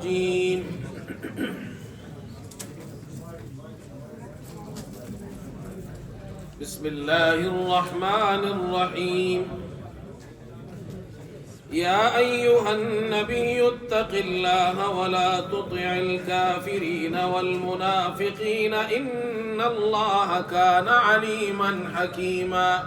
الرجيم بسم الله الرحمن الرحيم يا أيها النبي اتق الله ولا تطع الكافرين والمنافقين إن الله كان عليما حكيما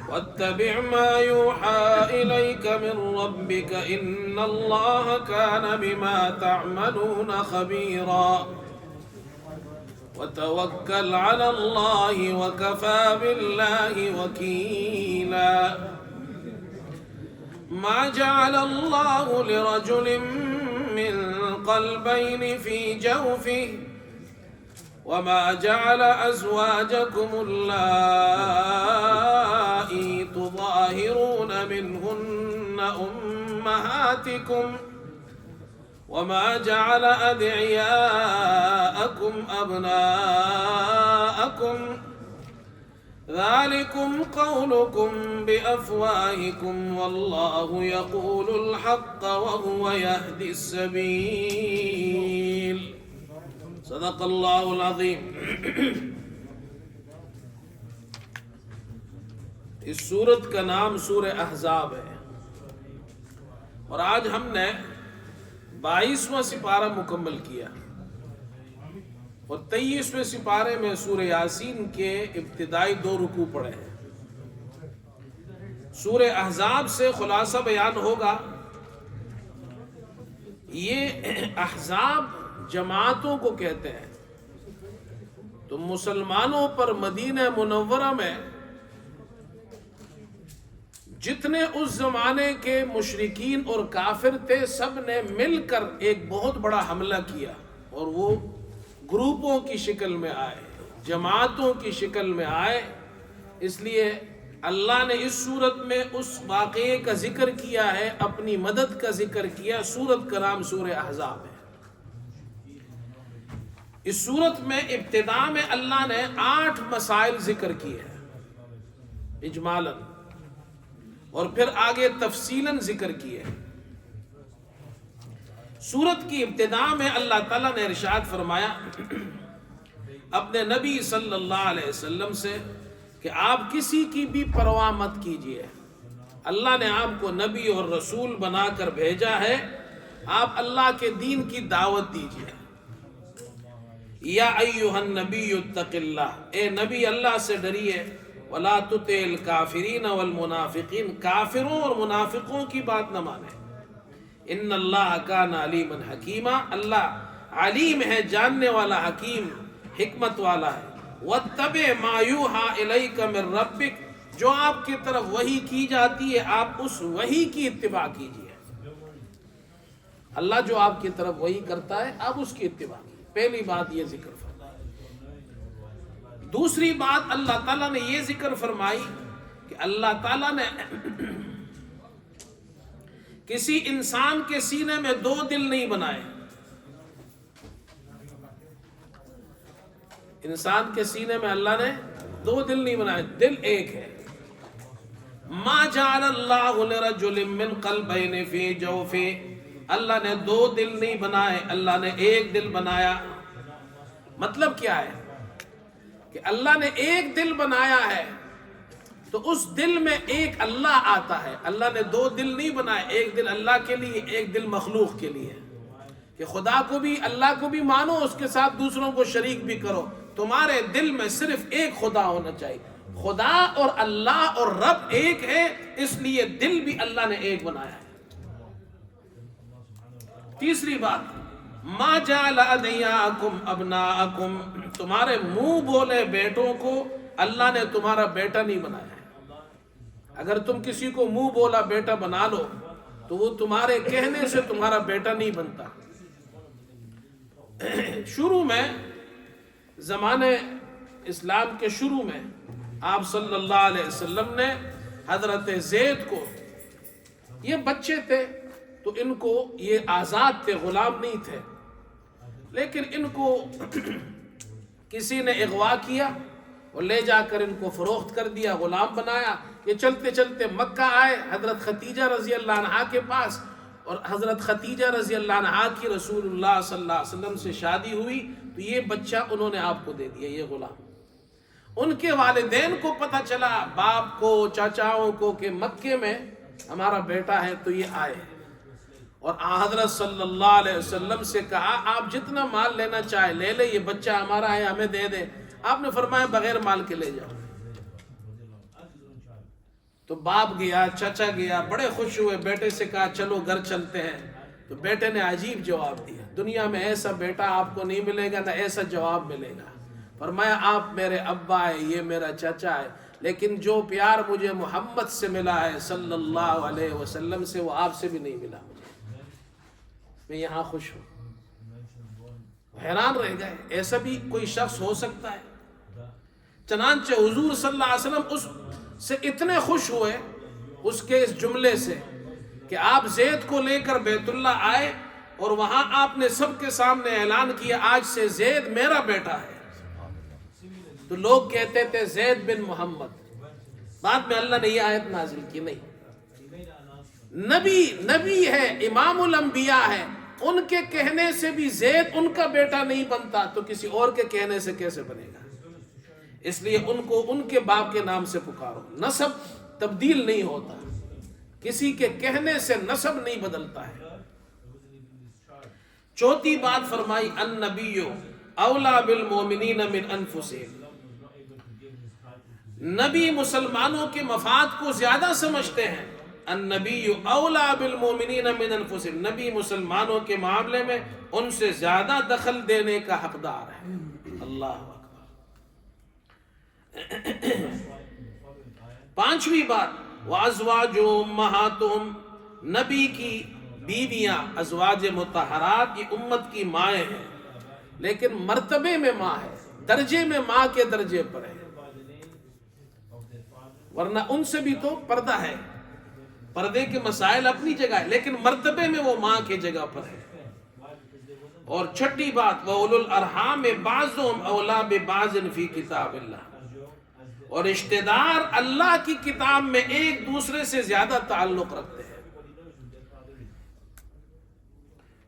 واتبع ما يوحى إليك من ربك إن الله كان بما تعملون خبيرا وتوكل على الله وكفى بالله وكيلا ما جعل الله لرجل من قلبين في جوفه وما جعل أزواجكم اللائي تظاهرون منهن أمهاتكم وما جعل أدعياءكم أبناءكم ذلكم قولكم بأفواهكم والله يقول الحق وهو يهدي السبيل صدق اللہ العظیم۔ اس سورت کا نام سورہ احزاب ہے اور آج ہم نے 22واں سپارہ مکمل کیا اور 23ویں سپارے میں سورہ یاسین کے ابتدائی 2 رکوع پڑھے ہیں۔ سورہ احزاب سے خلاصہ بیان ہوگا۔ یہ احزاب جماعتوں کو کہتے ہیں، تو مسلمانوں پر مدینہ منورہ میں جتنے اس زمانے کے مشرکین اور کافر تھے سب نے مل کر ایک بہت بڑا حملہ کیا اور وہ گروپوں کی شکل میں آئے، جماعتوں کی شکل میں آئے۔ اس لیے اللہ نے اس صورت میں اس واقعے کا ذکر کیا ہے، اپنی مدد کا ذکر کیا۔ سورت کا نام سورہ احزاب ہے۔ اس صورت میں ابتدا میں اللہ نے 8 مسائل ذکر کیے ہیں اجمالاً، اور پھر آگے تفصیلاً ذکر کیے ہیں۔ سورت کی ابتدا میں اللہ تعالیٰ نے ارشاد فرمایا اپنے نبی صلی اللہ علیہ وسلم سے کہ آپ کسی کی بھی پرواہ مت کیجیے، اللہ نے آپ کو نبی اور رسول بنا کر بھیجا ہے، آپ اللہ کے دین کی دعوت دیجیے۔ یا ایھا النبی اتق اللہ، اے نبی اللہ سے ڈریے، ولا تطع الکافرین والمنافقین، کافروں اور منافقوں کی بات نہ مانیں۔ ان اللہ کان علیما حکیما، اللہ علیم ہے، جاننے والا، حکیم، حکمت والا ہے۔ واتبع ما یوحی الیک من ربک، جو آپ کی طرف وحی کی جاتی ہے آپ اس وحی کی اتباع کیجیے۔ اللہ جو آپ کی طرف وحی کرتا ہے آپ اس کی اتباع کیجیے۔ پہلی بات یہ ذکر فرمائی۔ دوسری بات اللہ تعالیٰ نے یہ ذکر فرمائی کہ اللہ تعالیٰ نے کسی انسان کے سینے میں 2 دل نہیں بنائے۔ انسان کے سینے میں اللہ نے 2 دل نہیں بنائے، دل ایک ہے۔ ما جعل اللہ لرجل من قلبین فی جوفہ، اللہ نے 2 دل نہیں بنائے، اللہ نے 1 دل بنایا۔ مطلب کیا ہے کہ اللہ نے 1 دل بنایا ہے تو اس دل میں ایک اللہ آتا ہے۔ اللہ نے 2 دل نہیں بنائے، 1 دل اللہ کے لیے، 1 دل مخلوق کے لیے، کہ خدا کو بھی، اللہ کو بھی مانو، اس کے ساتھ دوسروں کو شریک بھی کرو۔ تمہارے دل میں صرف ایک خدا ہونا چاہیے۔ خدا اور اللہ اور رب ایک ہے، اس لیے دل بھی اللہ نے 1 بنایا ہے۔ تیسری بات، ما جعل ادعیاءکم ابناءکم، تمہارے منہ بولے بیٹوں کو اللہ نے تمہارا بیٹا نہیں بنایا ہے۔ اگر تم کسی کو منہ بولا بیٹا بنا لو تو وہ تمہارے کہنے سے تمہارا بیٹا نہیں بنتا۔ شروع میں، زمانے اسلام کے شروع میں آپ صلی اللہ علیہ وسلم نے حضرت زید کو، یہ بچے تھے تو ان کو یہ آزاد تھے، غلام نہیں تھے، لیکن ان کو کسی نے اغوا کیا اور لے جا کر ان کو فروخت کر دیا، غلام بنایا۔ یہ چلتے چلتے مکہ آئے، حضرت ختیجہ رضی اللہ عنہا کے پاس، اور حضرت خدیجہ رضی اللہ عنہا کی رسول اللہ صلی اللہ علیہ وسلم سے شادی ہوئی تو یہ بچہ انہوں نے آپ کو دے دیا، یہ غلام۔ ان کے والدین کو پتہ چلا، باپ کو، چاچاؤں کو، کہ مکے میں ہمارا بیٹا ہے، تو یہ آئے اور حضرت صلی اللہ علیہ وسلم سے کہا آپ جتنا مال لینا چاہے لے لے، یہ بچہ ہمارا ہے، ہمیں دے دیں۔ آپ نے فرمایا بغیر مال کے لے جاؤ۔ تو باپ گیا، چچا گیا، بڑے خوش ہوئے، بیٹے سے کہا چلو گھر چلتے ہیں۔ تو بیٹے نے عجیب جواب دیا، دنیا میں ایسا بیٹا آپ کو نہیں ملے گا، نہ ایسا جواب ملے گا۔ فرمایا آپ میرے ابا ہے، یہ میرا چچا ہے، لیکن جو پیار مجھے محمد سے ملا ہے صلی اللہ علیہ وسلم سے، وہ آپ سے بھی نہیں ملا مجھے، میں یہاں خوش ہوں۔ حیران رہ گئے، ایسا بھی کوئی شخص ہو سکتا ہے؟ چنانچہ حضور صلی اللہ علیہ وسلم اس سے اتنے خوش ہوئے اس کے اس جملے سے کہ آپ زید کو لے کر بیت اللہ آئے اور وہاں آپ نے سب کے سامنے اعلان کیا آج سے زید میرا بیٹا ہے۔ تو لوگ کہتے تھے زید بن محمد، بعد میں اللہ نے یہ آیت نازل کی، نہیں، نبی ہے، امام الانبیاء ہے، ان کے کہنے سے بھی زید ان کا بیٹا نہیں بنتا تو کسی اور کے کہنے سے کیسے بنے گا؟ اس لیے ان کو ان کے باپ کے نام سے پکارو۔ نسب تبدیل نہیں ہوتا، کسی کے کہنے سے نسب نہیں بدلتا ہے۔ چوتھی بات فرمائی النبی اولا بالمؤمنین من انفسہم، نبی مسلمانوں کے مفاد کو زیادہ سمجھتے ہیں۔ النبی اولا بالمؤمنین من انفسہم، نبی مسلمانوں کے معاملے میں ان سے زیادہ دخل دینے کا حقدار ہے۔ اللہ اکبر۔ پانچویں بات وازواج امہاتہم، نبی کی بیویاں ازواج مطہرات یہ امت کی مائیں ہیں، لیکن مرتبے میں ماں ہے، درجے میں ماں کے درجے پر ہے، ورنہ ان سے بھی تو پردہ ہے، پردے کے مسائل اپنی جگہ ہے، لیکن مرتبے میں وہ ماں کی جگہ پر ہے۔ اور چھٹی بات وَأُولُو الْأَرْحَامِ بَعْضُهُمْ أَوْلَىٰ بِبَعْضٍ فِي کتاب اللہ، اور رشتہ دار اللہ کی کتاب میں ایک دوسرے سے زیادہ تعلق رکھتے ہیں۔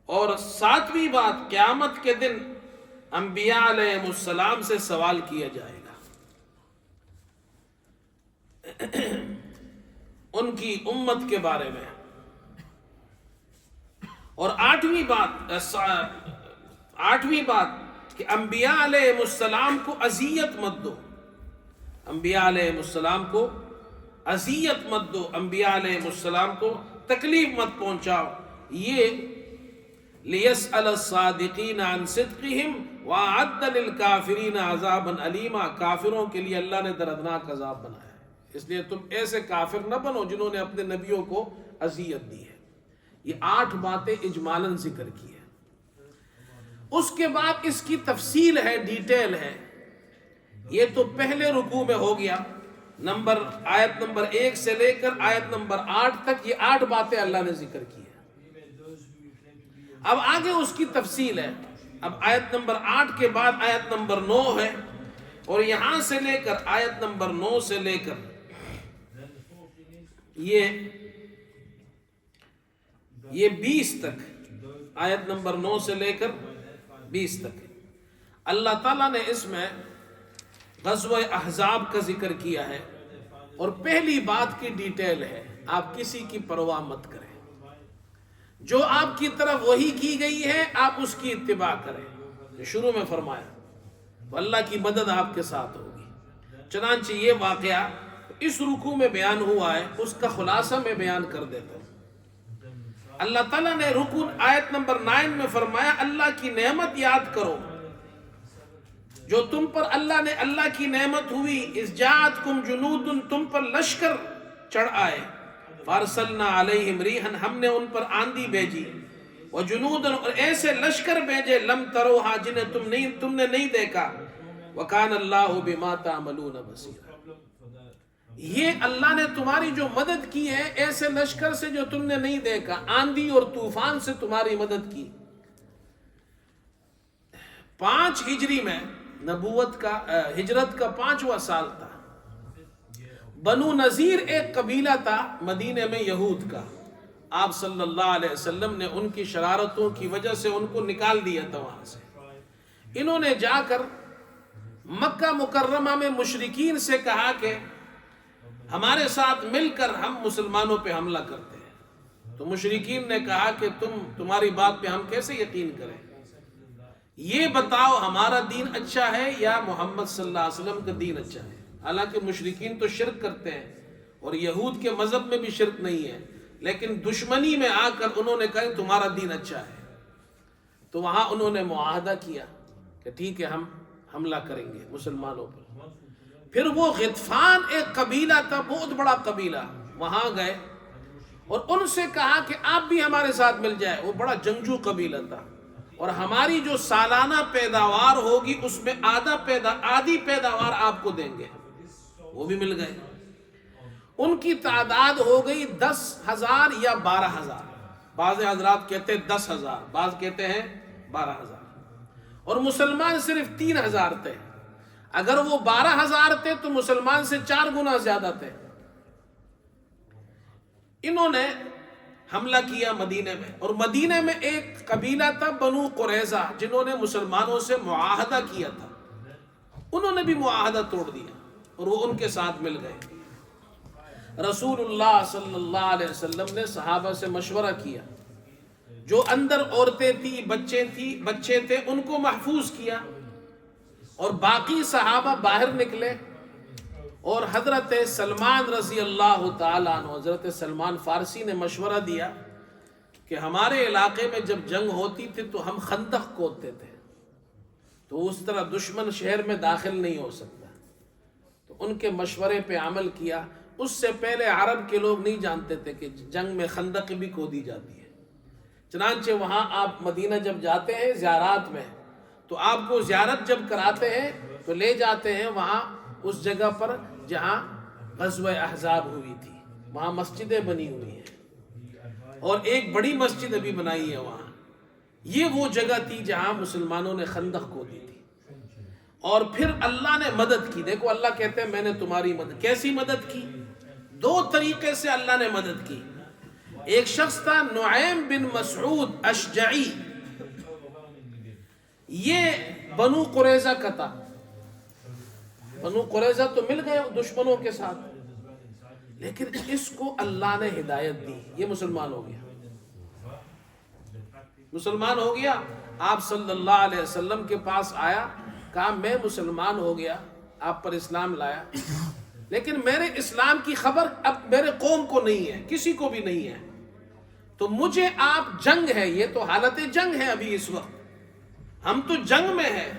اور ساتویں بات قیامت کے دن انبیاء علیہ السلام سے سوال کیا جائے گا، ان کی امت کے بارے میں۔ اور آٹھویں بات کہ انبیاء علیہ السلام کو اذیت مت دو، انبیاء علیہ السلام کو اذیت مت دو، انبیاء علیہ السلام کو تکلیف مت پہنچاؤ۔ یہ لِيَسْأَلَ الصَّادِقِينَ عَنْ صِدْقِهِمْ وَأَعَدَّ لِلْكَافِرِينَ عَذَابًا أَلِيمًا، کافروں کے لیے اللہ نے دردناک عذاب بنایا ہے، اس لیے تم ایسے کافر نہ بنو جنہوں نے اپنے نبیوں کو اذیت دی ہے۔ یہ 8 باتیں اجمالاً ذکر کی ہیں۔ اس کے بعد اس کی تفصیل ہے، ڈیٹیل ہے۔ یہ تو پہلے رکوع میں ہو گیا، آیت نمبر 1 سے لے کر آیت نمبر 8 تک، یہ 8 باتیں اللہ نے ذکر کی ہیں۔ اب آگے اس کی تفصیل ہے۔ اب آیت نمبر 8 کے بعد آیت نمبر 9 ہے، اور یہاں سے لے کر آیت نمبر 9 سے لے کر یہ 20 تک، آیت نمبر 9 سے لے کر 20 تک اللہ تعالیٰ نے اس میں غزوہ احزاب کا ذکر کیا ہے، اور پہلی بات کی ڈیٹیل ہے، آپ کسی کی پرواہ مت کریں، جو آپ کی طرف وحی کی گئی ہے آپ اس کی اتباع کریں۔ شروع میں فرمایا تو اللہ کی مدد آپ کے ساتھ ہوگی۔ چنانچہ یہ واقعہ اس رکوع میں بیان ہوا ہے، اس کا خلاصہ میں بیان کر دیتا ہوں۔ اللہ تعالیٰ نے رکوع آیت نمبر 9 میں فرمایا اللہ کی نعمت یاد کرو جو تم پر اللہ کی نعمت ہوئی، اذ جاءتکم جنود، تم پر لشکر چڑھ آئے، فارسلنا علیہم ریحا، ہم نے ان پر آندھی بھیجی، وجنود، اور ایسے لشکر بھیجے، لم تروہا، جنہیں تم نے نہیں دیکھا، وکان اللہ بما تعملون بصیر، یہ اللہ نے تمہاری جو مدد کی ہے ایسے لشکر سے جو تم نے نہیں دیکھا، آندھی اور طوفان سے تمہاری مدد کی۔ 5 ہجری میں ہجرت کا 5واں سال تھا۔ بنو نذیر ایک قبیلہ تھا مدینے میں یہود کا، آپ صلی اللہ علیہ وسلم نے ان کی شرارتوں کی وجہ سے ان کو نکال دیا تھا وہاں سے۔ انہوں نے جا کر مکہ مکرمہ میں مشرکین سے کہا کہ ہمارے ساتھ مل کر ہم مسلمانوں پہ حملہ کرتے ہیں۔ تو مشرکین نے کہا کہ تمہاری بات پہ ہم کیسے یقین کریں، یہ بتاؤ ہمارا دین اچھا ہے یا محمد صلی اللہ علیہ وسلم کا دین اچھا ہے۔ حالانکہ مشرکین تو شرک کرتے ہیں اور یہود کے مذہب میں بھی شرک نہیں ہے، لیکن دشمنی میں آ کر انہوں نے کہا تمہارا دین اچھا ہے۔ تو وہاں انہوں نے معاہدہ کیا کہ ٹھیک ہے ہم حملہ کریں گے مسلمانوں پر۔ پھر وہ غطفان ایک قبیلہ تھا، بہت بڑا قبیلہ، وہاں گئے اور ان سے کہا کہ آپ بھی ہمارے ساتھ مل جائے۔ وہ بڑا جنگجو قبیلہ تھا اور ہماری جو سالانہ پیداوار ہوگی اس میں آدھی پیداوار آپ کو دیں گے۔ وہ بھی مل گئے۔ ان کی تعداد ہو گئی 10,000 یا 12,000، بعض حضرات کہتے ہیں 10,000، بعض کہتے ہیں 12,000، اور مسلمان صرف 3,000 تھے۔ اگر وہ 12,000 تھے تو مسلمان سے 4 گنا زیادہ تھے۔ انہوں نے حملہ کیا مدینے میں، اور مدینے میں ایک قبیلہ تھا بنو قریظہ جنہوں نے مسلمانوں سے معاہدہ کیا تھا، انہوں نے بھی معاہدہ توڑ دیا اور وہ ان کے ساتھ مل گئے۔ رسول اللہ صلی اللہ علیہ وسلم نے صحابہ سے مشورہ کیا، جو اندر عورتیں تھی، بچے تھے، ان کو محفوظ کیا، اور باقی صحابہ باہر نکلے۔ اور حضرت سلمان رضی اللہ تعالیٰ عنہ، حضرت سلمان فارسی نے مشورہ دیا کہ ہمارے علاقے میں جب جنگ ہوتی تھی تو ہم خندق کھودتے تھے، تو اس طرح دشمن شہر میں داخل نہیں ہو سکتا۔ تو ان کے مشورے پہ عمل کیا۔ اس سے پہلے عرب کے لوگ نہیں جانتے تھے کہ جنگ میں خندق بھی کھودی جاتی ہے۔ چنانچہ وہاں آپ مدینہ جب جاتے ہیں زیارات میں، تو آپ کو زیارت جب کراتے ہیں تو لے جاتے ہیں وہاں اس جگہ پر جہاں غزوہ احزاب ہوئی تھی، وہاں مسجدیں بنی ہوئی ہیں، اور ایک بڑی مسجد ابھی بنائی ہے وہاں۔ یہ وہ جگہ تھی جہاں مسلمانوں نے خندق کھودی تھی، اور پھر اللہ نے مدد کی۔ دیکھو اللہ کہتے ہیں میں نے تمہاری مدد، کیسی مدد کی؟ 2 طریقے سے اللہ نے مدد کی۔ ایک شخص تھا نعیم بن مسعود اشجعی، یہ بنو قریظہ کا تھا۔ بنو قریظہ تو مل گئے دشمنوں کے ساتھ، لیکن اس کو اللہ نے ہدایت دی، یہ مسلمان ہو گیا۔ مسلمان ہو گیا، آپ صلی اللہ علیہ وسلم کے پاس آیا، کہا میں مسلمان ہو گیا، آپ پر اسلام لایا، لیکن میرے اسلام کی خبر اب میرے قوم کو نہیں ہے، کسی کو بھی نہیں ہے، تو مجھے آپ، جنگ ہے، یہ تو حالت جنگ ہے ابھی اس وقت، ہم تو جنگ میں ہیں،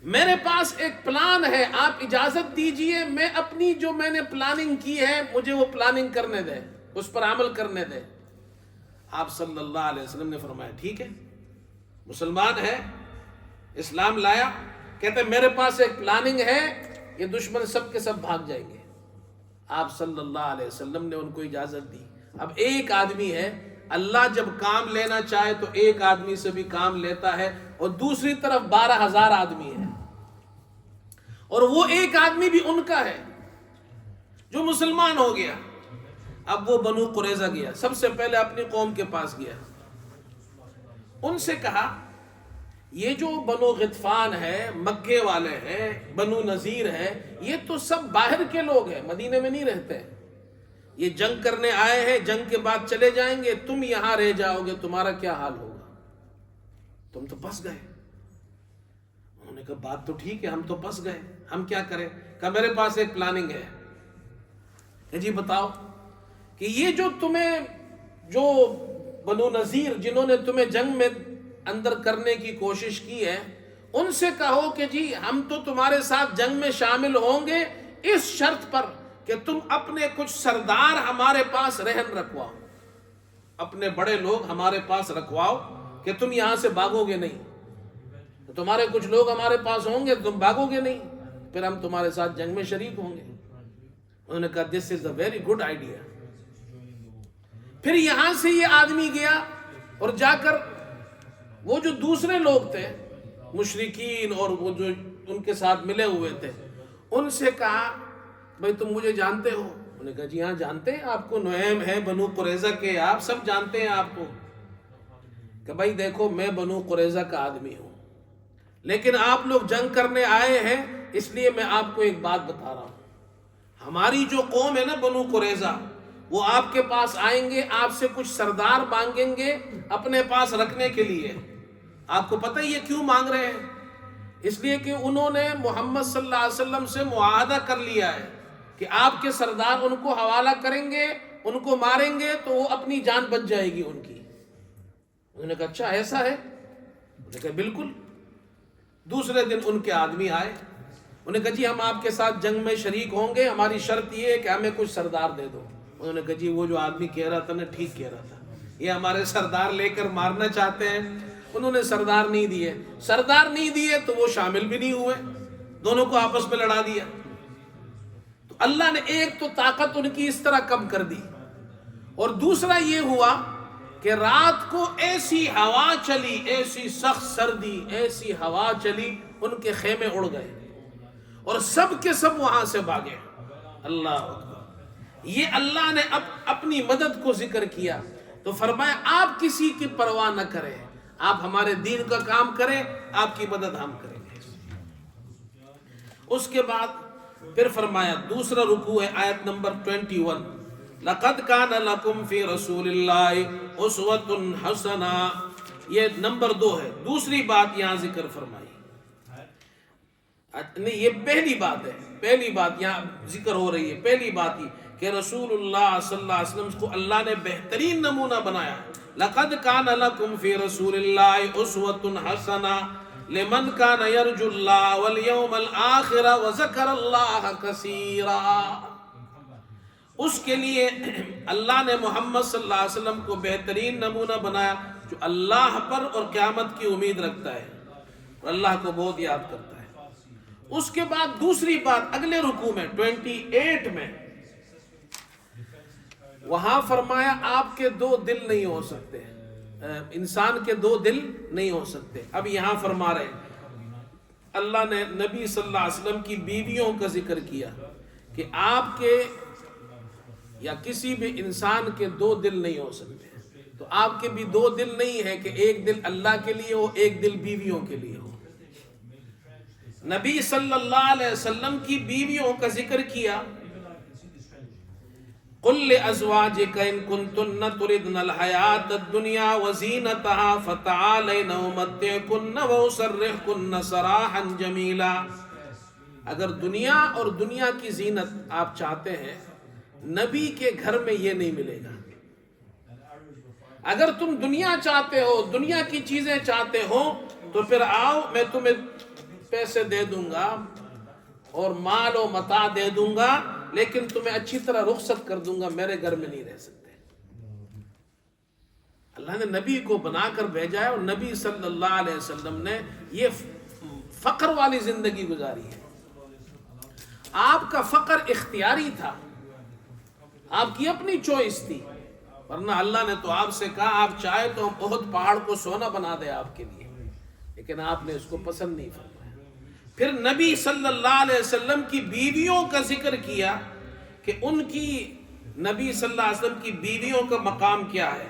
میرے پاس ایک پلان ہے، آپ اجازت دیجئے میں اپنی جو میں نے پلاننگ کی ہے مجھے وہ پلاننگ کرنے دے، اس پر عمل کرنے دے۔ آپ صلی اللہ علیہ وسلم نے فرمایا ٹھیک ہے، مسلمان ہے، اسلام لایا، کہتے میرے پاس ایک پلاننگ ہے، یہ دشمن سب کے سب بھاگ جائیں گے۔ آپ صلی اللہ علیہ وسلم نے ان کو اجازت دی۔ اب ایک آدمی ہے، اللہ جب کام لینا چاہے تو ایک آدمی سے بھی کام لیتا ہے، اور دوسری طرف 12,000 آدمی ہے، اور وہ ایک آدمی بھی ان کا ہے جو مسلمان ہو گیا۔ اب وہ بنو قریظہ گیا، سب سے پہلے اپنی قوم کے پاس گیا، ان سے کہا یہ جو بنو غطفان ہے، مکے والے ہیں، بنو نذیر ہے، یہ تو سب باہر کے لوگ ہیں، مدینے میں نہیں رہتے، یہ جنگ کرنے آئے ہیں، جنگ کے بعد چلے جائیں گے، تم یہاں رہ جاؤ گے، تمہارا کیا حال ہوگا؟ تم تو پھنس گئے۔ انہوں نے کہا بات تو ٹھیک ہے، ہم تو پھنس گئے، ہم کیا کریں؟ کہا میرے پاس ایک پلاننگ ہے۔ کہ جی بتاؤ، کہ یہ جو تمہیں، جو بنو نذیر جنہوں نے تمہیں جنگ میں اندر کرنے کی کوشش کی ہے، ان سے کہو کہ جی ہم تو تمہارے ساتھ جنگ میں شامل ہوں گے اس شرط پر کہ تم اپنے کچھ سردار ہمارے پاس رہن رکھواؤ، اپنے بڑے لوگ ہمارے پاس رکھواؤ کہ تم یہاں سے بھاگو گے نہیں، تو تمہارے کچھ لوگ ہمارے پاس ہوں گے، تم بھاگو گے نہیں، پھر ہم تمہارے ساتھ جنگ میں شریک ہوں گے۔ انہوں نے کہا دس از اے ویری گڈ آئیڈیا۔ پھر یہاں سے یہ آدمی گیا اور جا کر وہ جو دوسرے لوگ تھے مشرکین اور وہ جو ان کے ساتھ ملے ہوئے تھے، ان سے کہا بھئی تم مجھے جانتے ہو، انہوں نے کہا جی ہاں جانتے ہیں آپ کو، نعیم ہے بنو قریظہ کے، آپ سب جانتے ہیں آپ کو. کہ بھائی دیکھو میں بنو قریظہ کا آدمی ہوں، لیکن آپ لوگ جنگ کرنے آئے ہیں، اس لیے میں آپ کو ایک بات بتا رہا ہوں. ہماری جو قوم ہے نا بنو قریظہ، وہ آپ کے پاس آئیں گے، آپ سے کچھ سردار مانگیں گے اپنے پاس رکھنے کے لیے. آپ کو پتہ یہ کیوں مانگ رہے ہیں؟ اس لیے کہ انہوں نے محمد صلی اللہ علیہ وسلم سے معاہدہ کر لیا ہے کہ آپ کے سردار ان کو حوالہ کریں گے، ان کو ماریں گے تو وہ اپنی جان بچ جائے گی ان کی. انہوں نے کہا اچھا ایسا ہے؟ انہوں نے کہا بالکل. دوسرے دن ان کے آدمی آئے، انہوں نے کہا جی ہم آپ کے ساتھ جنگ میں شریک ہوں گے، ہماری شرط یہ ہے کہ ہمیں کچھ سردار دے دو. انہوں نے کہا جی وہ جو آدمی کہہ رہا تھا نا ٹھیک کہہ رہا تھا، یہ ہمارے سردار لے کر مارنا چاہتے ہیں. انہوں نے سردار نہیں دیے. سردار نہیں دیے تو وہ شامل بھی نہیں ہوئے، دونوں کو آپس میں لڑا دیا. تو اللہ نے ایک تو طاقت ان کی اس طرح کم کر دی، اور دوسرا یہ ہوا کہ رات کو ایسی ہوا چلی، ایسی سخت سردی، ایسی ہوا چلی، ان کے خیمے اڑ گئے اور سب کے سب وہاں سے بھاگے. اللہ اکبر. یہ اللہ نے اپنی مدد کو ذکر کیا تو فرمایا آپ کسی کی پرواہ نہ کریں، آپ ہمارے دین کا کام کریں، آپ کی مدد ہم کریں گے. اس کے بعد پھر فرمایا دوسرا رکوع ہے آیت نمبر 21، لَقَدْ كَانَ لَكُمْ فِي رَسُولِ اللَّهِ أُسْوَةٌ حَسَنَةٌ. یہ نمبر 2 ہے. دوسری بات یہاں ذکر فرمائی، نہیں یہ پہلی بات ہے، پہلی بات یہاں ذکر ہو رہی ہے. پہلی بات یہ کہ رسول اللہ صلی اللہ علیہ وسلم کو اللہ نے بہترین نمونہ بنایا. لَقَدْ كَانَ لَكُمْ فِي رَسُولِ اللَّهِ أُسْوَةٌ حَسَنَةٌ لِمَنْ كَانَ يَرْجُو اللَّهَ وَالْيَوْمَ الْآخِرَ وَذَكَرَ اللَّهَ كَثِيرًا. اس کے لیے اللہ نے محمد صلی اللہ علیہ وسلم کو بہترین نمونہ بنایا جو اللہ پر اور قیامت کی امید رکھتا ہے اور اللہ کو بہت یاد کرتا ہے. اس کے بعد دوسری بات اگلے رکوع میں 28 میں وہاں فرمایا آپ کے دو دل نہیں ہو سکتے، انسان کے دو دل نہیں ہو سکتے. اب یہاں فرما رہے اللہ نے نبی صلی اللہ علیہ وسلم کی بیویوں کا ذکر کیا کہ آپ کے یا کسی بھی انسان کے دو دل نہیں ہو سکتے. تو آپ کے بھی دو دل نہیں ہے کہ ایک دل اللہ کے لیے ہو، ایک دل بیویوں کے لیے ہو. نبی صلی اللہ علیہ وسلم کی بیویوں کا ذکر کیا، قُلْ لِأَزْوَاجِكَ إِن كُنتُنَّ تُرِدْنَ الْحَيَاةَ الدُّنْيَا وَزِينَتَهَا فَتَعَالَيْنَ أُمَتِّعْكُنَّ وَأُسَرِّحْكُنَّ سَرَاحًا جَمِيلًا. اگر دنیا اور دنیا کی زینت آپ چاہتے ہیں، نبی کے گھر میں یہ نہیں ملے گا. اگر تم دنیا چاہتے ہو، دنیا کی چیزیں چاہتے ہو تو پھر آؤ، میں تمہیں پیسے دے دوں گا اور مال و متاع دے دوں گا، لیکن تمہیں اچھی طرح رخصت کر دوں گا، میرے گھر میں نہیں رہ سکتے. اللہ نے نبی کو بنا کر بھیجا ہے اور نبی صلی اللہ علیہ وسلم نے یہ فقر والی زندگی گزاری ہے. آپ کا فقر اختیاری تھا، آپ کی اپنی چوائس تھی، ورنہ اللہ نے تو آپ سے کہا آپ چاہے تو ہم احد پہاڑ کو سونا بنا دے آپ کے لیے، لیکن آپ نے اس کو پسند نہیں فرمایا. پھر نبی صلی اللہ علیہ وسلم کی بیویوں کا ذکر کیا کہ ان کی، نبی صلی اللہ علیہ وسلم کی بیویوں کا مقام کیا ہے،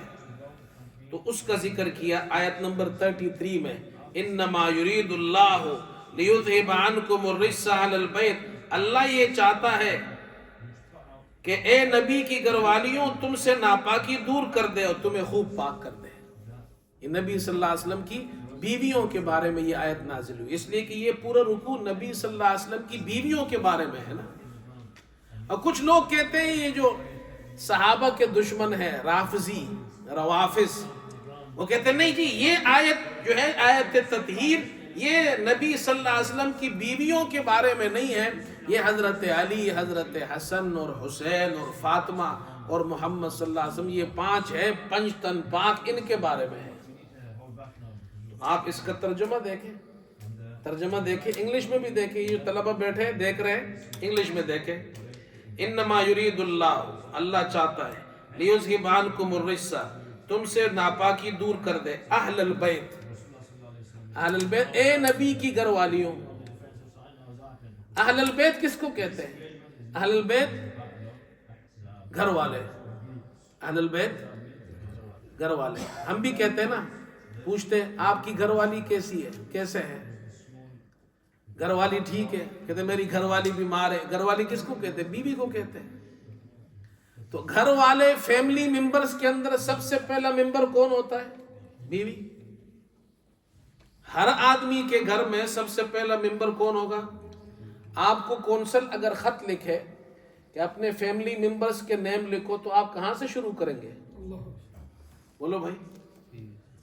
تو اس کا ذکر کیا آیت نمبر 33 میں، انما یرید اللہ لیذھب عنکم الرجس اہل البیت. اللہ یہ چاہتا ہے کہ اے نبی کی گھر والیوں تم سے ناپاکی دور کر دے اور تمہیں خوب پاک کر دے. یہ نبی صلی اللہ علیہ وسلم کی بیویوں کے بارے میں یہ آیت نازل ہوئی، اس لیے کہ یہ پورا رکوع نبی صلی اللہ علیہ وسلم کی بیویوں کے بارے میں ہے نا. اور کچھ لوگ کہتے ہیں یہ جو صحابہ کے دشمن ہے رافضی، روافض، وہ کہتے ہیں نہیں جی یہ آیت جو ہے آیت تطہیر یہ نبی صلی اللہ علیہ وسلم کی بیویوں کے بارے میں نہیں ہے، یہ حضرت علی، حضرت حسن اور حسین اور فاطمہ اور محمد صلی اللہ علیہ وسلم، یہ 5 ہے، 5 تن پاک، ان کے بارے میں ہے. آپ اس کا ترجمہ دیکھیں، ترجمہ دیکھیں، انگلش میں بھی دیکھیں، یہ طلبہ بیٹھے دیکھ رہے ہیں انگلش میں دیکھیں. انما یرید اللہ، اللہ چاہتا ہے، لیذھب عنکم الرجس، تم سے ناپاکی دور کر دے، اہل البیت، اہل البیت اے نبی کی گھر والیوں. اہل البیت کس کو کہتے ہیں؟ اہل البیت گھر والے، اہل البیت گھر والے. ہم بھی کہتے ہیں نا، پوچھتے ہیں آپ کی گھر والی کیسی ہے، کیسے ہے، گھر والی ٹھیک ہے، کہتے ہیں میری گھر والی بیمار ہے. گھر والی کس کو کہتے ہیں؟ بیوی کو کہتے ہیں. تو گھر والے فیملی ممبرز کے اندر سب سے پہلا ممبر کون ہوتا ہے؟ بیوی. ہر آدمی کے گھر میں سب سے پہلا ممبر کون ہوگا؟ آپ کو کونسل اگر خط لکھے کہ اپنے فیملی ممبرز کے نیم لکھو، تو آپ کہاں سے شروع کریں گے؟ بولو بھائی.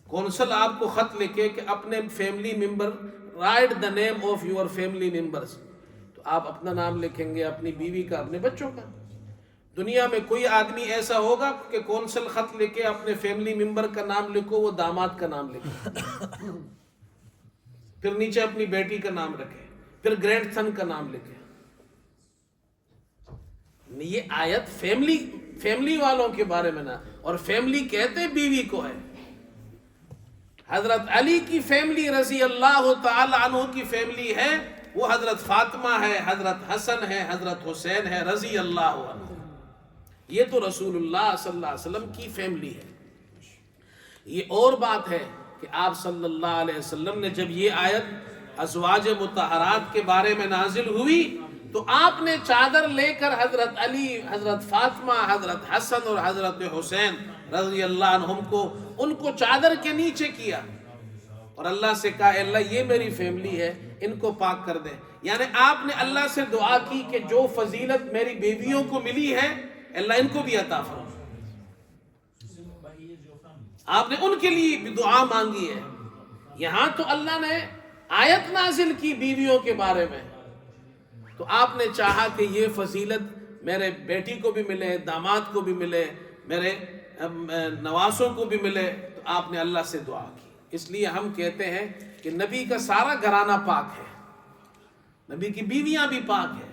کونسل آپ کو خط لکھے کہ اپنے family member, right the name of your family members, تو آپ اپنا نام لکھیں گے، اپنی بیوی کا، اپنے بچوں کا. دنیا میں کوئی آدمی ایسا ہوگا کہ کونسل خط لکھے اپنے فیملی ممبر کا نام لکھو، وہ داماد کا نام لکھے، پھر نیچے اپنی بیٹی کا نام رکھے، پھر گرینڈ سن کا نام لکھے؟ یہ آیت فیملی والوں کے بارے میں نا، اور فیملی کہتے بیوی کو ہے. حضرت علی کی فیملی رضی اللہ تعالی عنہ کی فیملی ہے، وہ حضرت فاطمہ ہے، حضرت حسن ہے، حضرت حسین ہے رضی اللہ عنہ. یہ تو رسول اللہ صلی اللہ علیہ وسلم کی فیملی ہے. یہ اور بات ہے کہ آپ صلی اللہ علیہ وسلم نے جب یہ آیت ازواج مطہرات کے بارے میں نازل ہوئی، تو آپ نے چادر لے کر حضرت علی، حضرت فاطمہ، حضرت حسن اور حضرت حسین رضی اللہ عنہم کو، ان کو چادر کے نیچے کیا اور اللہ سے کہا، اے اللہ یہ میری فیملی ہے، ان کو پاک کر دے. یعنی آپ نے اللہ سے دعا کی کہ جو فضیلت میری بیویوں کو ملی ہے، اللہ ان کو بھی عطا فرما. آپ نے ان کے لیے بھی دعا مانگی ہے. یہاں تو اللہ نے آیت نازل کی بیویوں کے بارے میں، تو آپ نے چاہا کہ یہ فضیلت میرے بیٹی کو بھی ملے، داماد کو بھی ملے، میرے نواسوں کو بھی ملے، تو آپ نے اللہ سے دعا کی. اس لیے ہم کہتے ہیں کہ نبی کا سارا گھرانہ پاک ہے، نبی کی بیویاں بھی پاک ہے،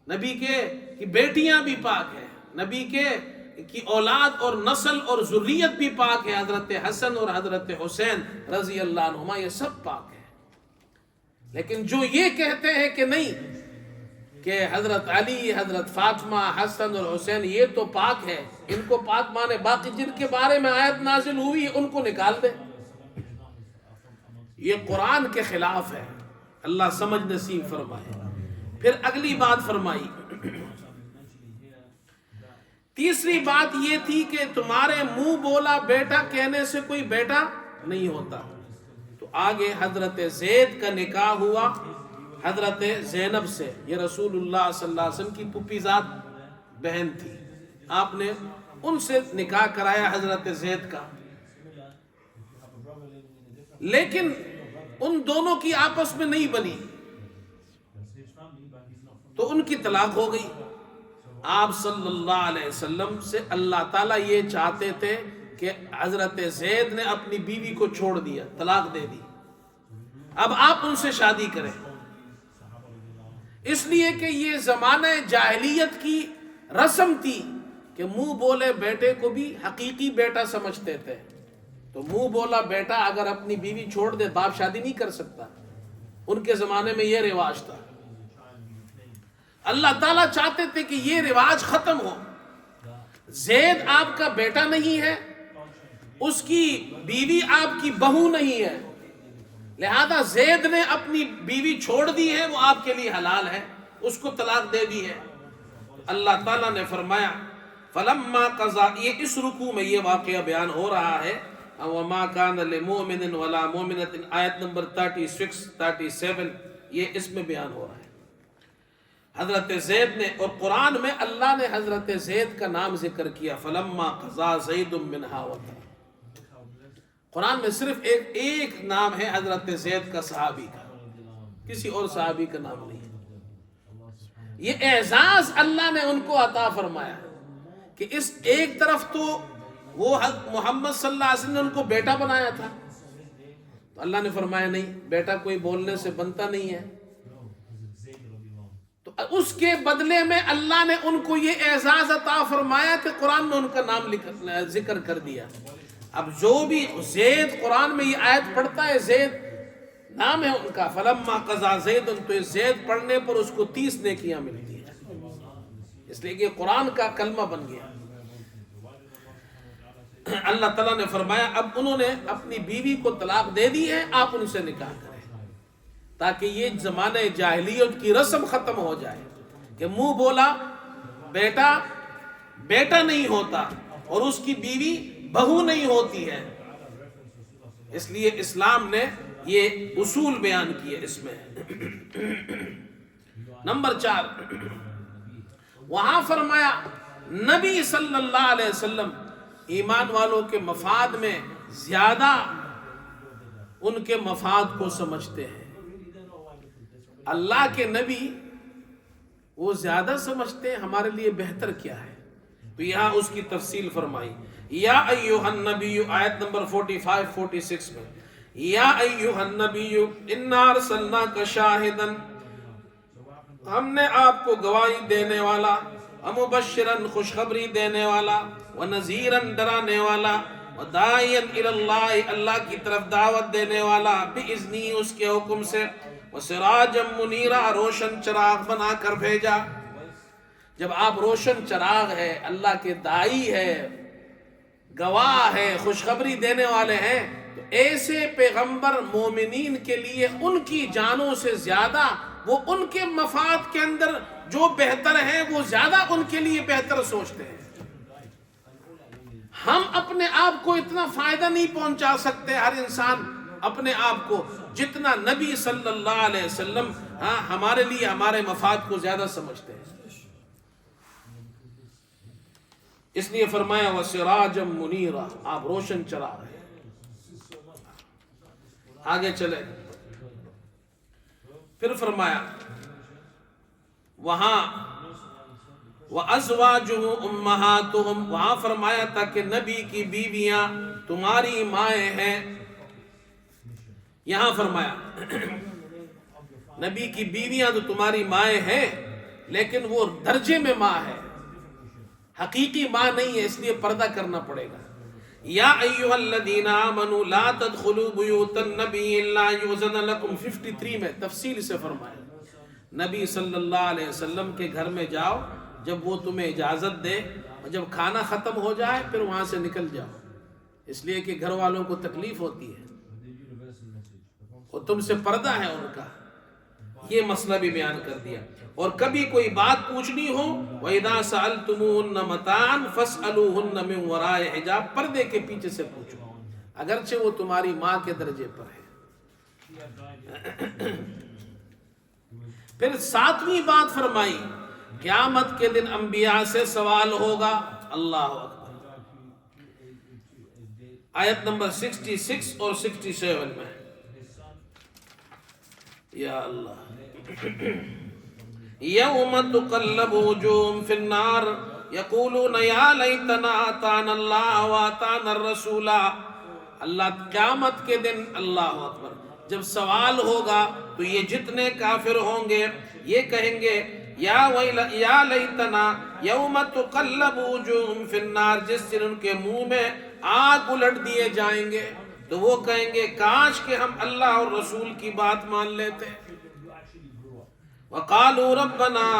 نبی کی بیٹیاں بھی پاک ہے، نبی کی اولاد اور نسل اور ذریت بھی پاک ہے. حضرت حسن اور حضرت حسین رضی اللہ عنہما یہ سب پاک ہے. لیکن جو یہ کہتے ہیں کہ نہیں، کہ حضرت علی، حضرت فاطمہ، حسن اور حسین یہ تو پاک ہے، ان کو پاک مانے، باقی جن کے بارے میں آیت نازل ہوئی ان کو نکال دے، یہ قرآن کے خلاف ہے. اللہ سمجھ نصیب فرمائے. پھر اگلی بات فرمائی، تیسری بات یہ تھی کہ تمہارے منہ بولا بیٹا کہنے سے کوئی بیٹا نہیں ہوتا. تو آگے حضرت زید کا نکاح ہوا حضرت زینب سے. یہ رسول اللہ صلی اللہ علیہ وسلم کی پھوپھی ذات بہن تھی، آپ نے ان سے نکاح کرایا حضرت زید کا. لیکن ان دونوں کی آپس میں نہیں بنی، تو ان کی طلاق ہو گئی. آپ صلی اللہ علیہ وسلم سے اللہ تعالیٰ یہ چاہتے تھے کہ حضرت زید نے اپنی بیوی کو چھوڑ دیا، طلاق دے دی، اب آپ ان سے شادی کریں. اس لیے کہ یہ زمانہ جاہلیت کی رسم تھی کہ منہ بولے بیٹے کو بھی حقیقی بیٹا سمجھتے تھے. تو منہ بولا بیٹا اگر اپنی بیوی چھوڑ دے، باپ شادی نہیں کر سکتا. ان کے زمانے میں یہ رواج تھا. اللہ تعالیٰ چاہتے تھے کہ یہ رواج ختم ہو. زید آپ کا بیٹا نہیں ہے، اس کی بیوی آپ کی بہو نہیں ہے، لہذا زید نے اپنی بیوی چھوڑ دی ہے، وہ آپ کے لیے حلال ہے، اس کو طلاق دے دی ہے. اللہ تعالیٰ نے فرمایا فلما قضا، یہ اس رکوع میں یہ واقعہ بیان ہو رہا ہے. وما كان لمؤمن ولا مؤمنة، آیت نمبر 36 37 یہ اس میں بیان ہو رہا ہے. حضرت زید نے، اور قرآن میں اللہ نے حضرت زید کا نام ذکر کیا، فلما قضا زید منها وطرا. قرآن میں صرف ایک نام ہے حضرت زید کا، صحابی کا، کسی اور صحابی کا نام نہیں ہے. یہ اعزاز اللہ نے ان کو عطا فرمایا کہ اس ایک طرف تو وہ محمد صلی اللہ علیہ وسلم نے ان کو بیٹا بنایا تھا، تو اللہ نے فرمایا نہیں، بیٹا کوئی بولنے سے بنتا نہیں ہے. تو اس کے بدلے میں اللہ نے ان کو یہ اعزاز عطا فرمایا کہ قرآن میں ان کا نام ذکر کر دیا. اب جو بھی زید قرآن میں یہ آیت پڑھتا ہے، زید نام ہے ان کا، فلما قضا زید، تو زید پڑھنے پر اس کو 30 نیکیاں ملتی ہیں. اس لیے کہ قرآن کا کلمہ بن گیا۔ اللہ تعالیٰ نے فرمایا اب انہوں نے اپنی بیوی کو طلاق دے دی ہے، آپ ان سے نکاح کریں، تاکہ یہ زمانہ جاہلیت کی رسم ختم ہو جائے کہ منہ بولا بیٹا بیٹا نہیں ہوتا اور اس کی بیوی بہو نہیں ہوتی ہے۔ اس لیے اسلام نے یہ اصول بیان کیے اس میں۔ نمبر 4، وہاں فرمایا نبی صلی اللہ علیہ وسلم ایمان والوں کے مفاد میں زیادہ ان کے مفاد کو سمجھتے ہیں۔ اللہ کے نبی وہ زیادہ سمجھتے ہیں ہمارے لیے بہتر کیا ہے، تو یہاں اس کی تفصیل فرمائی۔ یا ایھا النبی، آیت نمبر 45-46 میں، یا ایھا النبی انا ارسلناک شاہدا، ہم نے آپ کو گواہی دینے والا، ومبشرا خوشخبری دینے والا، ونذیرا ڈرانے والا، وداعیا الی اللہ اللہ کی طرف دعوت دینے والا، باذنہ اس کے حکم سے، وسراجا منیرا روشن چراغ بنا کر بھیجا۔ جب آپ روشن چراغ ہے، اللہ کے داعی ہے، گواہ ہے، خوشخبری دینے والے ہیں، تو ایسے پیغمبر مومنین کے لیے ان کی جانوں سے زیادہ وہ ان کے مفاد کے اندر جو بہتر ہے وہ زیادہ ان کے لیے بہتر سوچتے ہیں۔ ہم اپنے آپ کو اتنا فائدہ نہیں پہنچا سکتے ہر انسان اپنے آپ کو جتنا نبی صلی اللہ علیہ وسلم ہمارے لیے ہمارے مفاد کو زیادہ سمجھتے ہیں۔ اس لیے فرمایا وَسِرَاجًا مُنِيرًا، آپ روشن چراغ ہیں۔ آگے چلے، پھر فرمایا وہاں وَأَزْوَاجُهُ أُمَّهَاتُهُمْ، وہاں فرمایا تھا کہ نبی کی بیویاں تمہاری مائیں ہیں۔ یہاں فرمایا نبی کی بیویاں تو تمہاری مائیں ہیں، لیکن وہ درجے میں ماں ہے، حقیقی ماں نہیں ہے، اس لیے پردہ کرنا پڑے گا۔ یا ایھا الذین آمنوا لا تدخلوا بیوت النبی الا یؤذن لکم، 53 میں تفصیل سے فرمایا نبی صلی اللہ علیہ وسلم کے گھر میں جاؤ جب وہ تمہیں اجازت دے، اور جب کھانا ختم ہو جائے پھر وہاں سے نکل جاؤ، اس لیے کہ گھر والوں کو تکلیف ہوتی ہے اور تم سے پردہ ہے ان کا، یہ مسئلہ بھی بیان کر دیا۔ اور کبھی کوئی بات پوچھنی ہو وَإِذَا سَأَلْتُمُوهُنَّ مَتَاعًا فَاسْأَلُوهُنَّ مِنْ وَرَاءِ حِجَاب، پردے کے پیچھے سے پوچھو، اگرچہ وہ تمہاری ماں کے درجے پر ہے۔ پھر 7ویں بات فرمائی قیامت کے دن انبیاء سے سوال ہوگا۔ اللہ اکبر، آیت نمبر 66 اور 67 میں، یا اللہ، یوم تقلب وجوہہم فی النار یقولون یا لیتنا اطعنا اللہ واطعنا الرسول۔ اللہ قیامت کے دن، اللہ اکبر، جب سوال ہوگا تو یہ جتنے کافر ہوں گے یہ کہیں گے یا لیتنا، یوم تقلب وجوہہم فی النار، جس دن ان کے منہ میں آگ الٹ دیے جائیں گے تو وہ کہیں گے کاش کہ ہم اللہ اور رسول کی بات مان لیتے۔ وَقَالُوا رَبَّنَا،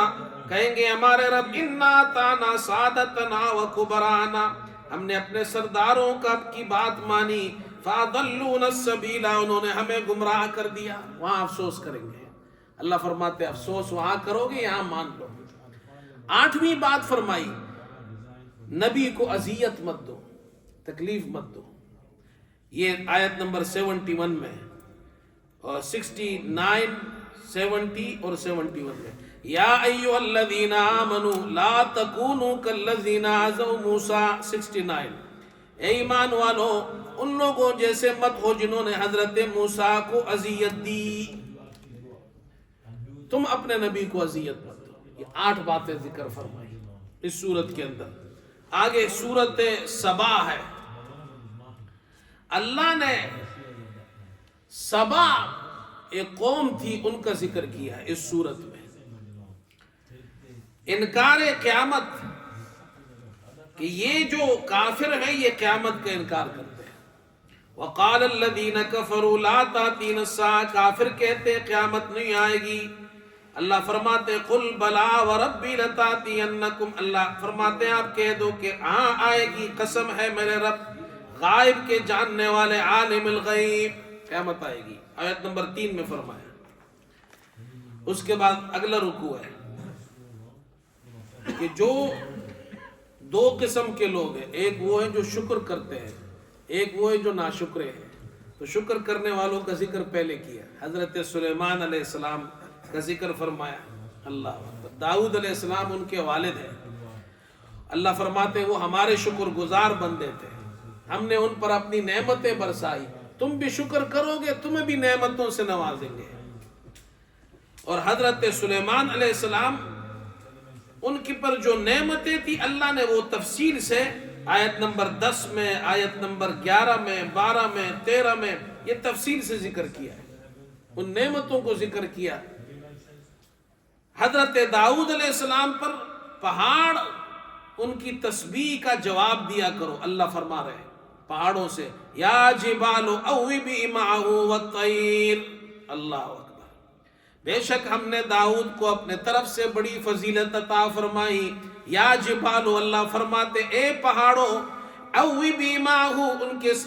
کہیں گے ہمارے رب، اِنَّا اطَعْنَا سَادَتَنَا وَكُبَرَانَا، ہم نے اپنے سرداروں کی بات مانی، فَأَضَلُّونَا السَّبِيلَ، انہوں نے ہمیں گمراہ کر دیا۔ وہاں افسوس کریں گے، اللہ فرماتے ہیں افسوس وہاں کرو گے، یہاں مان لو۔ 8ویں بات فرمائی نبی کو اذیت مت دو، تکلیف مت دو، یہ آیت نمبر 71 میں اور 69، 70 اور 71 میں، یا ایھا الذین آمنوا لا تکونوا کالذین عصوا موسیٰ، 69، اے ایمان والو ان لوگوں جیسے مت ہو جنہوں نے حضرت موسیٰ کو اذیت دی، تم اپنے نبی کو اذیت مت دو۔ یہ 8 باتیں ذکر فرمائی اس سورت کے اندر۔ آگے سورت سبا ہے، اللہ نے سبا ایک قوم تھی ان کا ذکر کیا ہے اس سورت میں۔ انکار قیامت، کہ یہ جو کافر ہیں یہ قیامت کا انکار کرتے ہیں۔ وقال الذین کفروا لا تأتینا الساعۃ، کافر کہتے ہیں قیامت نہیں آئے گی۔ اللہ فرماتے قل بلا وربی لتاتینکم، اللہ فرماتے ہیں آپ کہہ دو کہ ہاں آئے گی، قسم ہے میرے رب غائب کے جاننے والے، عالم الغیب، قیامت آئے گی۔ آیت نمبر 3 میں فرمایا۔ اس کے بعد اگلا رکوع ہے کہ جو دو قسم کے لوگ ہیں، ایک وہ ہیں جو شکر کرتے ہیں، ایک وہ ہیں جو ناشکرے ہیں۔ تو شکر کرنے والوں کا ذکر پہلے کیا، حضرت سلیمان علیہ السلام کا ذکر فرمایا۔ اللہ اکبر۔ داؤد علیہ السلام ان کے والد ہیں، اللہ فرماتے وہ ہمارے شکر گزار بندے تھے، ہم نے ان پر اپنی نعمتیں برسائی، تم بھی شکر کرو گے تمہیں بھی نعمتوں سے نوازیں گے۔ اور حضرت سلیمان علیہ السلام ان کی پر جو نعمتیں تھی اللہ نے وہ تفصیل سے آیت نمبر 10 میں، آیت نمبر 11 میں، 12 میں، 13 میں یہ تفصیل سے ذکر کیا ہے، ان نعمتوں کو ذکر کیا۔ حضرت داؤد علیہ السلام پر پہاڑ ان کی تسبیح کا جواب دیا کرو، اللہ فرما رہے ہیں پہاڑوں سے یا جبال اوبی معہ والطیر۔ اللہ اکبر۔ بے شک ہم نے داؤد کو اپنے طرف سے بڑی فضیلت عطا فرمائی۔ یا جبال، اللہ فرماتے اے پہاڑوں، اوبی معہ،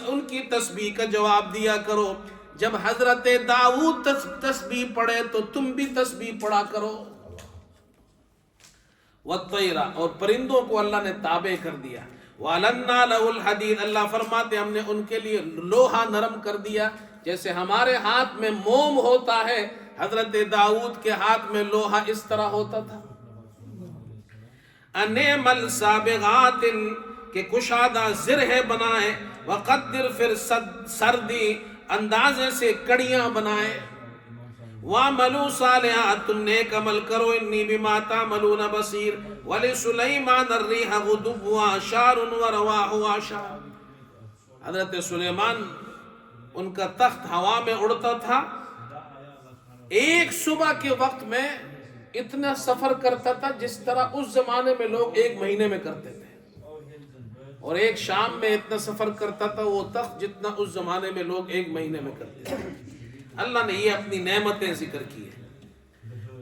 ان کی تسبیح کا جواب دیا کرو۔ جب حضرت داؤد تسبیح پڑھے تو تم بھی تسبیح پڑھا کرو۔ والطیر، اور پرندوں کو اللہ نے تابع کر دیا۔ وَأَلَنَّا لَهُ الْحَدِيدَ، اللہ فرماتے ہم نے ان کے لیے لوہا نرم کر دیا، جیسے ہمارے ہاتھ میں موم ہوتا ہے، حضرت داؤد کے ہاتھ میں لوہا اس طرح ہوتا تھا۔ اَنِعْمَ السَّابِغَاتٍ، کہ کشادہ زرہ بنائے، وَقَدِّرْ پھر سردی اندازے سے کڑیاں بنائے۔ وَعْمَلُوا صَالِحًا، تم نیک عمل کرو، اِنِّی بِمَا تَعْمَلُونَ بَصِيرٌ۔ وَلِسُلَيْمَانَ الرِّيحَ غُدُوُّهَا شَهْرٌ وَرَوَاحُهَا شَهْرٌ، حضرت سلیمان ان کا تخت ہوا میں اڑتا تھا، ایک صبح کے وقت میں اتنا سفر کرتا تھا جس طرح اس زمانے میں لوگ ایک مہینے میں کرتے تھے، اور ایک شام میں اتنا سفر کرتا تھا وہ تخت جتنا اس زمانے میں لوگ ایک مہینے میں کرتے تھے۔ اللہ نے یہ اپنی نعمتیں ذکر کی ہے۔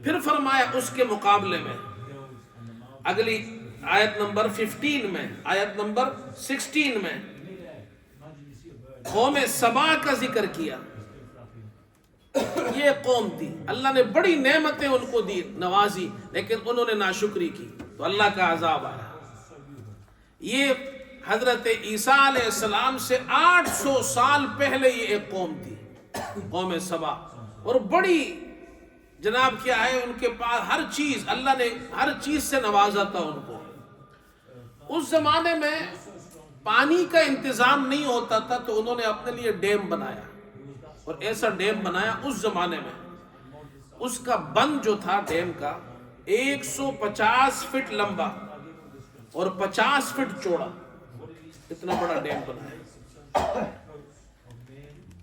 پھر فرمایا اس کے مقابلے میں اگلی آیت نمبر 15 میں، آیت نمبر 16 میں قوم سبا کا ذکر کیا۔ یہ قوم تھی، اللہ نے بڑی نعمتیں ان کو دی، نوازی، لیکن انہوں نے ناشکری کی تو اللہ کا عذاب آیا۔ یہ حضرت عیسیٰ علیہ السلام سے 800 سال پہلے یہ ایک قوم تھی، قوم سبا، اور بڑی جناب کیا ہے ان کے پاس ہر چیز، اللہ نے ہر چیز سے نوازا تھا ان کو۔ اس زمانے میں پانی کا انتظام نہیں ہوتا تھا تو انہوں نے اپنے لیے ڈیم بنایا، اور ایسا ڈیم بنایا اس زمانے میں، اس کا بند جو تھا ڈیم کا 150 فٹ لمبا اور 50 فٹ چوڑا، اتنا بڑا ڈیم بنایا۔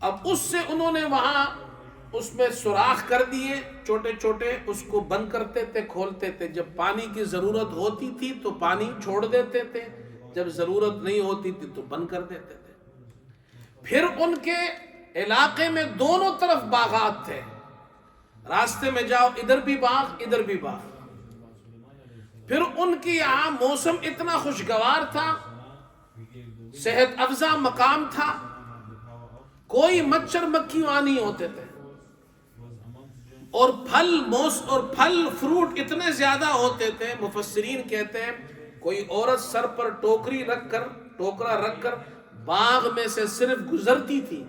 اب اس سے انہوں نے وہاں اس میں سوراخ کر دیے چھوٹے چھوٹے، اس کو بند کرتے تھے، کھولتے تھے، جب پانی کی ضرورت ہوتی تھی تو پانی چھوڑ دیتے تھے، جب ضرورت نہیں ہوتی تھی تو بند کر دیتے تھے۔ پھر ان کے علاقے میں دونوں طرف باغات تھے، راستے میں جاؤ ادھر بھی باغ ادھر بھی باغ۔ پھر ان کی یہاں موسم اتنا خوشگوار تھا، صحت افزا مقام تھا، کوئی مچھر مکھی وہاں نہیں ہوتے تھے، اور پھل فروٹ اتنے زیادہ ہوتے تھے، مفسرین کہتے ہیں کوئی عورت سر پر ٹوکرا رکھ کر باغ میں سے صرف گزرتی تھی،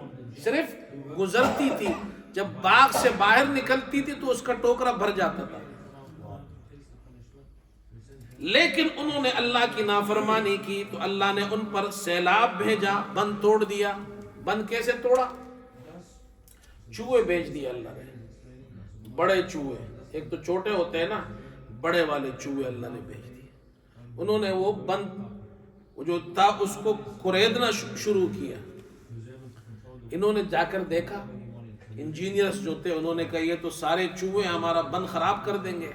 جب باغ سے باہر نکلتی تھی تو اس کا ٹوکرا بھر جاتا تھا۔ لیکن انہوں نے اللہ کی نافرمانی کی تو اللہ نے ان پر سیلاب بھیجا، بند توڑ دیا۔ بند کیسے توڑا؟ چوہے بھیج دیا اللہ نے، بڑے چوہے، ایک تو چھوٹے ہوتے ہیں نا، بڑے والے چوہے اللہ نے بھیج دیے۔ انہوں نے وہ بند جو تھا اس کو کریدنا شروع کیا۔ انہوں نے جا کر دیکھا، انجینئرز جو تھے انہوں نے کہا یہ تو سارے چوہے ہمارا بند خراب کر دیں گے،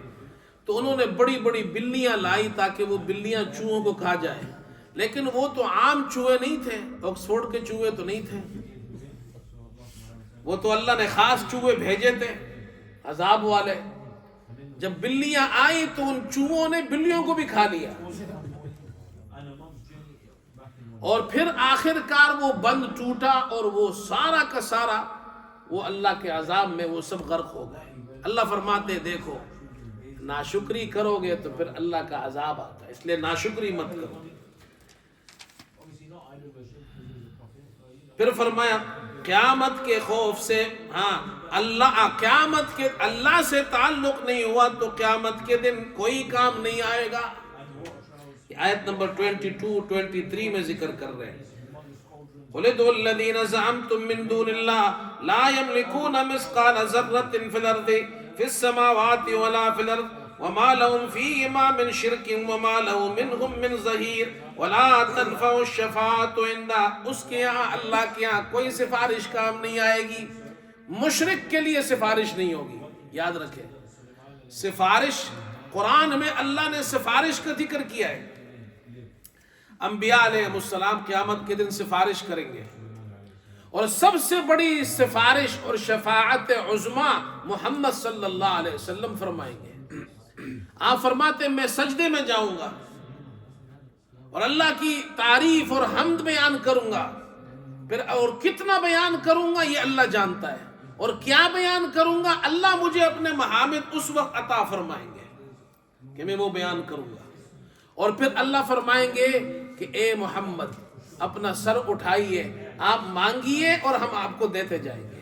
تو انہوں نے بڑی بڑی بلیاں لائی تاکہ وہ بلیاں چوہوں کو کھا جائے، لیکن وہ تو عام چوہے نہیں تھے، آکسفورڈ کے چوہے تو نہیں تھے، وہ تو اللہ نے خاص چوہے بھیجے تھے عذاب والے۔ جب بلیاں آئی تو ان چوہوں نے بلیوں کو بھی کھا لیا، اور پھر آخر کار وہ بند ٹوٹا اور وہ سارا کا سارا وہ اللہ کے عذاب میں وہ سب غرق ہو گئے۔ اللہ فرماتے دیکھو ناشکری کرو گے تو پھر اللہ کا عذاب آتا ہے، اس لیے ناشکری مت کرو۔ پھر فرمایا قیامت کے خوف سے، ہاں قیامت کے اللہ سے تعلق نہیں ہوا تو قیامت کے دن کوئی کام نہیں آئے گا۔ آیت نمبر 22 23 میں ذکر کر رہے ہیں، قُلِ ادْعُوا الَّذِينَ زَعَمْتُم مِّن دُونِ اللَّهِ لَا يَمْلِكُونَ مِثْقَالَ ذَرَّةٍ فِي الْأَرْضِ فِي السَّمَاوَاتِ وَلَا فِي الْأَرْضِ وَمَا لَهُمْ فِيهِمَا مِنْ شِرْكٍ وَمَا لَهُ مِنْهُمْ مِنْ ظَهِيرٍ وَلَا تَنْفَعُ الشَّفَاعَةُ عِندَهُ۔ اس کے یہاں اللہ کے یہاں کوئی سفارش کام نہیں آئے گی، مشرک کے لیے سفارش نہیں ہوگی۔ یاد رکھیں سفارش قرآن میں اللہ نے سفارش کا ذکر کیا ہے، انبیاء علیہ السلام قیامت کے دن سفارش کریں گے، اور سب سے بڑی سفارش اور شفاعت عظمیٰ محمد صلی اللہ علیہ وسلم فرمائیں گے۔ آپ فرماتے ہیں میں سجدے میں جاؤں گا اور اللہ کی تعریف اور حمد بیان کروں گا، پھر اور کتنا بیان کروں گا یہ اللہ جانتا ہے، اور کیا بیان کروں گا اللہ مجھے اپنے محامد اس وقت عطا فرمائیں گے کہ میں وہ بیان کروں گا۔ اور پھر اللہ فرمائیں گے کہ اے محمد اپنا سر اٹھائیے، آپ مانگیے اور ہم آپ کو دیتے جائیں گے۔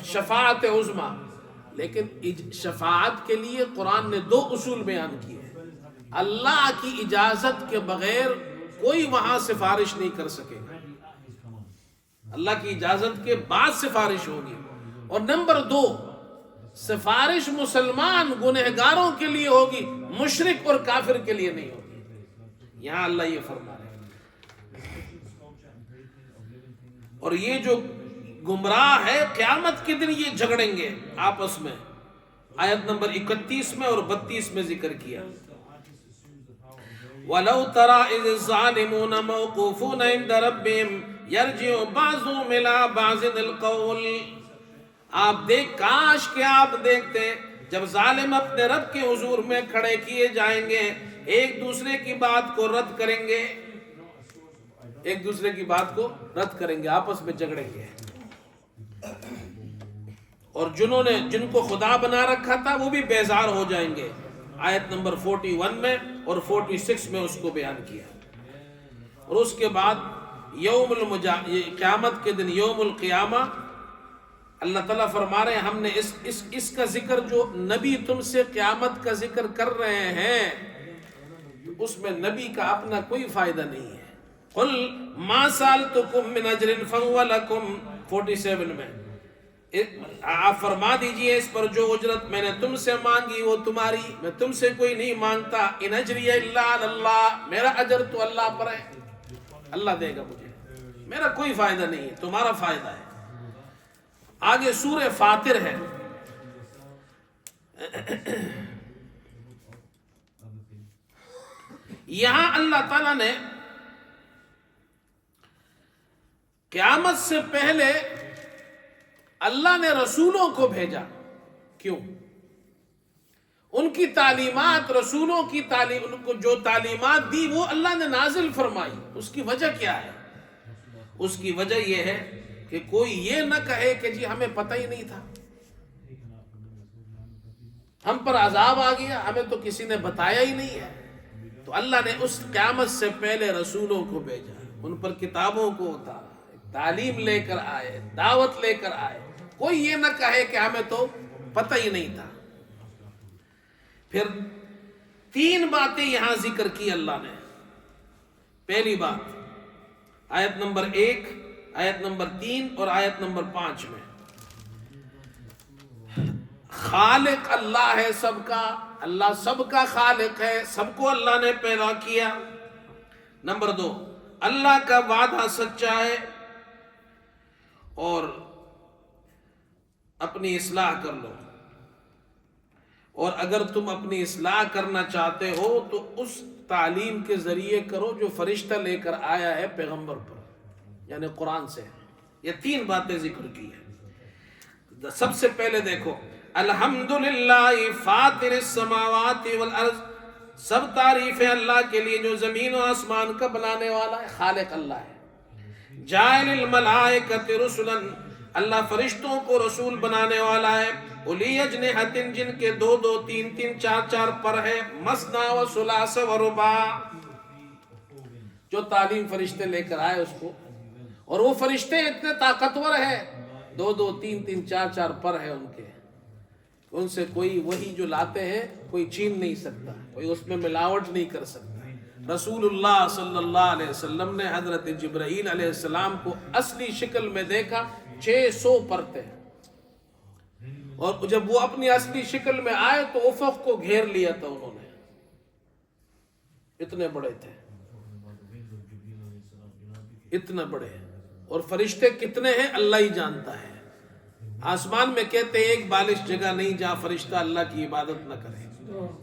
شفاعت عظمیٰ، لیکن شفاعت کے لیے قرآن نے 2 اصول بیان کیے۔ اللہ کی اجازت کے بغیر کوئی وہاں سفارش نہیں کر سکے گا، اللہ کی اجازت کے بعد سفارش ہوگی۔ اور نمبر 2، سفارش مسلمان گنہگاروں کے لیے ہوگی، مشرک اور کافر کے لیے نہیں ہوگی۔ یہاں اللہ یہ فرما رہے ہیں۔ اور یہ جو گمراہ ہے قیامت کے دن یہ جھگڑیں گے آپس میں، آیت نمبر 31 میں اور 32 میں ذکر کیا۔ وَلَوْ تَرَىٰ إِذِ الظَّالِمُونَ مَوْقُوفُونَ عِندَ رَبِّهِمْ يَرْجِعُ بَعْضُهُمْ إِلَىٰ بَعْضٍ الْقَوْلَ۔ کاش کہ آپ دیکھتے جب ظالم اپنے رب کے حضور میں کھڑے کیے جائیں گے، ایک دوسرے کی بات کو رد کریں گے، ایک دوسرے کی بات کو رد کریں گے، آپس میں جھگڑیں گے۔ اور جن کو خدا بنا رکھا تھا وہ بھی بیزار ہو جائیں گے۔ آیت نمبر 41 میں اور 46 میں اس کو بیان کیا۔ اور اس کے بعد قیامت کے دن یوم القیامہ اللہ تعالیٰ فرما رہے ہیں ہم نے اس کا ذکر جو نبی تم سے قیامت کا ذکر کر رہے ہیں اس میں نبی کا اپنا کوئی فائدہ نہیں ہے۔ قُلْ مَا سَأَلْتُكُم مِّنْ أَجْرٍ فَهُوَ لَكُمْ 47 میں آپ فرما دیجئے اس پر جو اجرت میں نے تم سے مانگی وہ تمہاری، میں تم سے کوئی نہیں مانگتا۔ إِنْ أَجْرِيَ إِلَّا عَلَى اللَّهِ، میرا اجر تو اللہ پر ہے، اللہ دے گا مجھے، میرا کوئی فائدہ نہیں ہے، تمہارا فائدہ ہے۔ آگے سورہ فاطر ہے، یہاں اللہ تعالیٰ نے قیامت سے پہلے اللہ نے رسولوں کو بھیجا۔ کیوں؟ ان کی تعلیمات، رسولوں کی تعلیم، ان کو جو تعلیمات دی وہ اللہ نے نازل فرمائی۔ اس کی وجہ کیا ہے؟ اس کی وجہ یہ ہے کہ کوئی یہ نہ کہے کہ جی ہمیں پتہ ہی نہیں تھا، ہم پر عذاب آ گیا، ہمیں تو کسی نے بتایا ہی نہیں ہے۔ تو اللہ نے اس قیامت سے پہلے رسولوں کو بھیجا، ان پر کتابوں کو اتارا، تعلیم لے کر آئے، دعوت لے کر آئے، کوئی یہ نہ کہے کہ ہمیں تو پتہ ہی نہیں تھا۔ پھر 3 باتیں یہاں ذکر کی اللہ نے۔ پہلی بات آیت نمبر 1، آیت نمبر 3 اور آیت نمبر 5 میں خالق اللہ ہے سب کا، اللہ سب کا خالق ہے، سب کو اللہ نے پیدا کیا۔ نمبر 2، اللہ کا وعدہ سچا ہے اور اپنی اصلاح کر لو، اور اگر تم اپنی اصلاح کرنا چاہتے ہو تو اس تعلیم کے ذریعے کرو جو فرشتہ لے کر آیا ہے پیغمبر پر، یعنی قرآن سے۔ یہ 3 باتیں ذکر کی ہیں۔ سب سے پہلے دیکھو الحمدللہ فاطر السماوات والارض، سب تعریف ہے اللہ کے لیے جو زمین و آسمان کا بنانے والا ہے، خالق اللہ ہے۔ جاعل الملائکۃ رسلا، اللہ فرشتوں کو رسول بنانے والا ہے۔ اُولی اجنحۃ، جن کے دو دو تین تین چار چار پر ہے، مثنی و ثلاث و رباع، جو تعلیم فرشتے لے کر آئے اس کو، اور وہ فرشتے اتنے طاقتور ہیں، دو دو تین تین چار چار پر ہے ان کے، ان سے کوئی وہی جو لاتے ہیں کوئی چھین نہیں سکتا، کوئی اس میں ملاوٹ نہیں کر سکتا۔ رسول اللہ صلی اللہ علیہ وسلم نے حضرت جبرائیل علیہ السلام کو اصلی شکل میں دیکھا، 600 پر تھے، اور جب وہ اپنی اصلی شکل میں آئے تو افق کو گھیر لیا تھا انہوں نے، اتنے بڑے تھے، اتنے بڑے۔ اور فرشتے کتنے ہیں اللہ ہی جانتا ہے۔ آسمان میں کہتے ہیں ایک بالش جگہ نہیں جہاں فرشتہ اللہ کی عبادت نہ کرے۔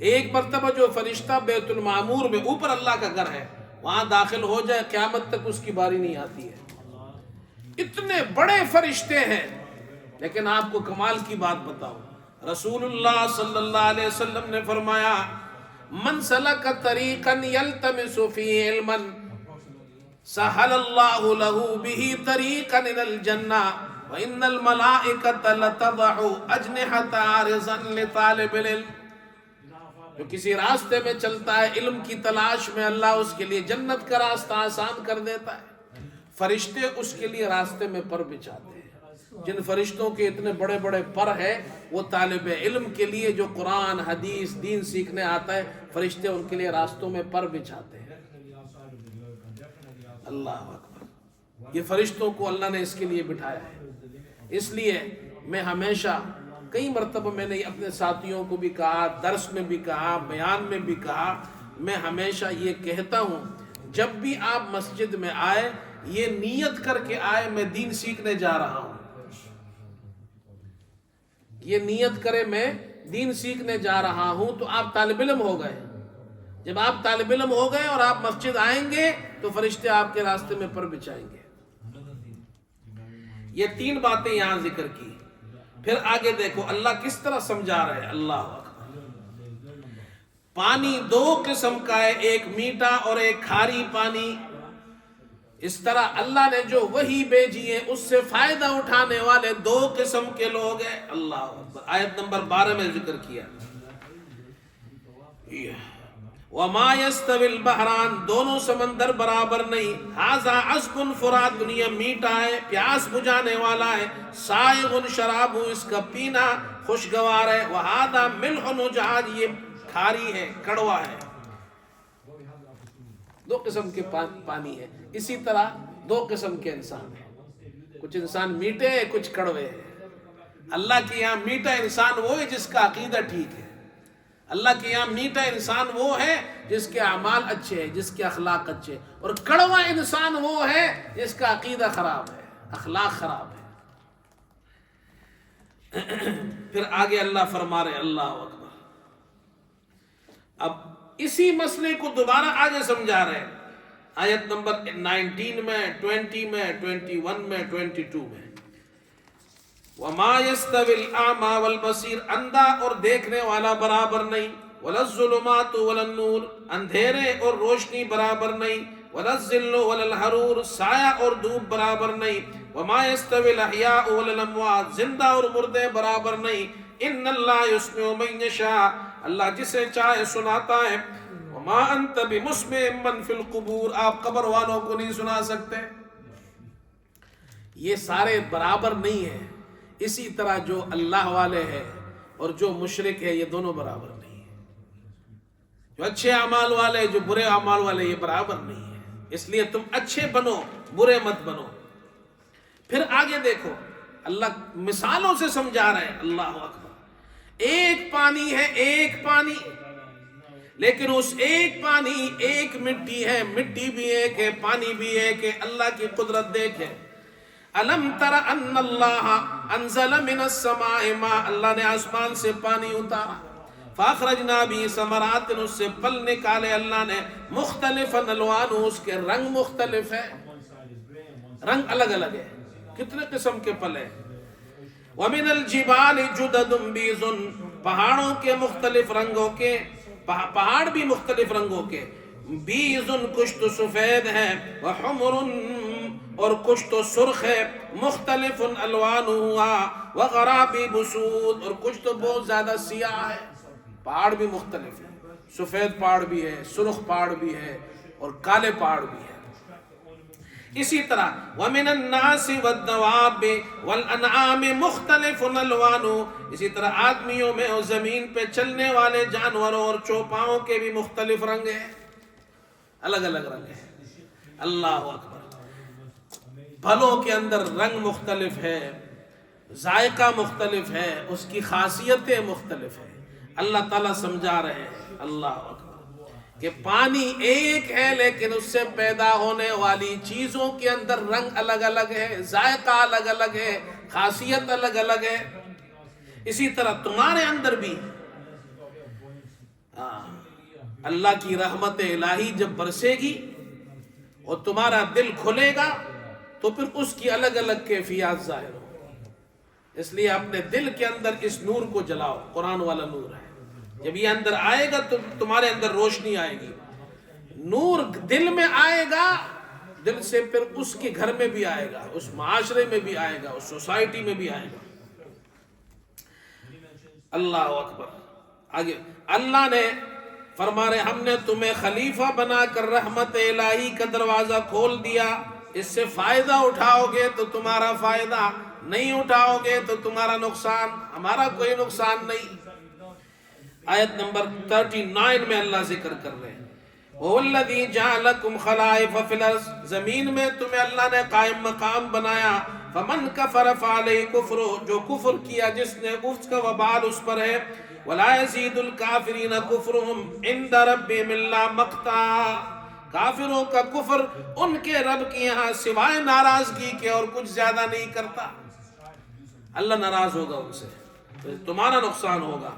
ایک مرتبہ جو فرشتہ بیت المعمور میں اوپر اللہ کا گھر ہے وہاں داخل ہو جائے قیامت تک اس کی باری نہیں آتی ہے، اتنے بڑے فرشتے ہیں۔ لیکن آپ کو کمال کی بات بتاؤں، رسول اللہ صلی اللہ علیہ وسلم نے فرمایا من سلک طریقا یلتمس فیہ علما سہل اللہ لہ بہ طریقا الی الجنہ وَإِنَّ الْمَلَائِكَةَ لَتَضَعُ أَجْنِحَةَ عَارِضًا لِطَالِبِ الْعِلْمِ، جو کسی راستے میں چلتا ہے علم کی تلاش میں، اللہ اس کے لیے جنت کا راستہ آسان کر دیتا ہے۔ فرشتے اس کے لیے راستے میں پر بچھاتے ہیں۔ جن فرشتوں کے اتنے بڑے بڑے پر ہے وہ طالب علم کے لیے جو قرآن حدیث دین سیکھنے آتا ہے، فرشتے ان کے لیے راستوں میں پر بچھاتے ہیں۔ اللہ اکبر، یہ فرشتوں کو اللہ نے اس کے لیے بٹھایا ہے۔ اس لیے میں ہمیشہ کئی مرتبہ میں نے اپنے ساتھیوں کو بھی کہا، درس میں بھی کہا، بیان میں بھی کہا، میں ہمیشہ یہ کہتا ہوں جب بھی آپ مسجد میں آئے یہ نیت کر کے آئے میں دین سیکھنے جا رہا ہوں، یہ نیت کرے میں دین سیکھنے جا رہا ہوں تو آپ طالب علم ہو گئے۔ جب آپ طالب علم ہو گئے اور آپ مسجد آئیں گے تو فرشتے آپ کے راستے میں پر بچھائیں گے۔ یہ 3 باتیں یہاں ذکر کی۔ پھر آگے دیکھو اللہ کس طرح سمجھا رہے ہیں۔ اللہ اکبر، پانی 2 قسم کا ہے، ایک میٹھا اور ایک کھاری پانی۔ اس طرح اللہ نے جو وحی بھیجی ہے اس سے فائدہ اٹھانے والے 2 قسم کے لوگ ہیں۔ اللہ اکبر، آیت نمبر 12 میں ذکر کیا، وَمَا يَسْتَوِي الْبَحْرَانِ، دونوں سمندر برابر نہیں، هَذَا عَذْبٌ فُرَاتٌ، دنیا میٹھا ہے پیاس بجھانے والا ہے، سائغٌ شرابُ، اس کا پینا خوشگوار ہے، وَهَذَا مِلْحٌ أُجَاجٌ، یہ کھاری ہے کڑوا ہے۔ 2 قسم کے پانی ہے۔ اسی طرح 2 قسم کے انسان ہیں، کچھ انسان میٹھے ہیں کچھ کڑوے ہیں۔ اللہ کے یہاں میٹھا انسان وہ ہے جس کا عقیدہ ٹھیک ہے، اللہ کے یہاں میٹھا انسان وہ ہے جس کے اعمال اچھے ہیں، جس کے اخلاق اچھے ہیں، اور کڑوا انسان وہ ہے جس کا عقیدہ خراب ہے، اخلاق خراب ہے۔ پھر آگے اللہ فرما رہے، اللہ اکبر، اب اسی مسئلے کو دوبارہ آگے سمجھا رہے ہیں آیت نمبر 19 میں، 20 میں، 21 میں، 22 میں۔ وَمَا يَسْتَوِي الْأَعْمَى وَالْبَصِيرُ، اندھا اور دیکھنے والا برابر نہیں، وَلَا الظُّلُمَاتُ وَلَا النُّورُ، اندھیرے اور روشنی برابر نہیں، وَلَا الظِّلُّ وَلَا الْحَرُورُ، سایہ اور دھوپ برابر نہیں، وَمَا يَسْتَوِي الْأَحْيَاءُ وَلَا الْأَمْوَاتُ، زندہ اور مردے برابر نہیں، إِنَّ اللَّهَ يُسْمِعُ مَن يَشَاءُ، اللہ جسے چاہے سناتا ہے، وَمَا أَنْتَ بِمُسْمِعٍ مَّن فِي الْقُبُورِ، آپ قبر والوں کو نہیں سنا سکتے۔ یہ سارے برابر نہیں ہیں۔ اسی طرح جو اللہ والے ہیں اور جو مشرک ہے یہ دونوں برابر نہیں ہیں، جو اچھے اعمال والے جو برے اعمال والے یہ برابر نہیں ہیں۔ اس لیے تم اچھے بنو، برے مت بنو۔ پھر آگے دیکھو اللہ مثالوں سے سمجھا رہے ہیں۔ اللہ اکبر، ایک پانی ہے، ایک پانی، لیکن اس ایک پانی ایک مٹی ہے، مٹی بھی ایک ہے، پانی بھی ایک ہے۔ اللہ کی قدرت دیکھے، الم تر ان اللہ انزل من السماء ماء، اللہ نے آسمان سے پانی اتارا، فاخرجنا به ثمرات، اس سے پھل نکالے اللہ نے، مختلفا الوان، اس کے رنگ مختلف ہے، رنگ الگ الگ ہے۔ کتنے قسم کے پھل ہیں؟ وَمِنَ الْجِبَالِ جُدَدٌ بِيضٌ پہاڑوں کے مختلف رنگوں کے، پہاڑ بھی مختلف رنگوں کے، بیضٌ کچھ تو سفید ہے، وحمر اور کچھ تو سرخ ہے، مختلف الوانها وغرابیب سود اور کچھ تو بہت زیادہ سیاہ ہے۔ پہاڑ بھی مختلف ہے، سفید پہاڑ بھی ہے، سرخ پہاڑ بھی ہے اور کالے پہاڑ بھی ہے۔ اسی طرح وَمِنَ النَّاسِ وَالدَّوَابِّ وَالْأَنْعَامِ مُخْتَلِفٌ أَلْوَانُهُ، اسی طرح آدمیوں میں اور زمین پہ چلنے والے جانوروں اور چوپاؤں کے بھی مختلف رنگ ہیں، الگ الگ رنگ ہیں۔ اللہ اکبر۔ پھلوں کے اندر رنگ مختلف ہے، ذائقہ مختلف ہے، اس کی خاصیتیں مختلف ہیں۔ اللہ تعالیٰ سمجھا رہے ہیں، اللہ اکبر، کہ پانی ایک ہے لیکن اس سے پیدا ہونے والی چیزوں کے اندر رنگ الگ الگ ہے، ذائقہ الگ الگ ہے، خاصیت الگ الگ ہے۔ اسی طرح تمہارے اندر بھی اللہ کی رحمت الہی جب برسے گی اور تمہارا دل کھلے گا تو پھر اس کی الگ الگ کیفیات ظاہر ہو۔ اس لیے اپنے دل کے اندر اس نور کو جلاؤ، قرآن والا نور ہے۔ جب یہ اندر آئے گا تو تمہارے اندر روشنی آئے گی، نور دل میں آئے گا، دل سے پھر اس کے گھر میں بھی آئے گا، اس معاشرے میں بھی آئے گا، اس سوسائٹی میں بھی آئے گا۔ اللہ اکبر۔ آگے اللہ نے فرما رہے ہم نے تمہیں خلیفہ بنا کر رحمت الہی کا دروازہ کھول دیا، اس سے فائدہ اٹھاؤ گے تو تمہارا فائدہ، نہیں اٹھاؤ گے تو تمہارا نقصان، ہمارا کوئی نقصان نہیں۔ آیت نمبر 39 میں اللہ ذکر کر رہے ہیں وَهُوَ الَّذِي جَعَلَكُمْ خَلَائِفَ فِي الْأَرْضِ، زمین میں تمہیں اللہ نے قائم مقام بنایا۔ فَمَنْ كَفَرَ فَعَلَيْهِ كُفْرُهُ، جو کفر کیا جس نے، اس کا وبال اس پر ہے۔ وَلَا يَزِيدُ الْكَافِرِينَ كُفْرُهُمْ عِنْدَ رَبِّهِمْ إِلَّا مَقْتًا، کافروں کا کفر ان کے رب کے یہاں سوائے ناراضگی کے اور کچھ زیادہ نہیں کرتا۔ اللہ ناراض ہوگا ان سے تو تمہارا نقصان ہوگا۔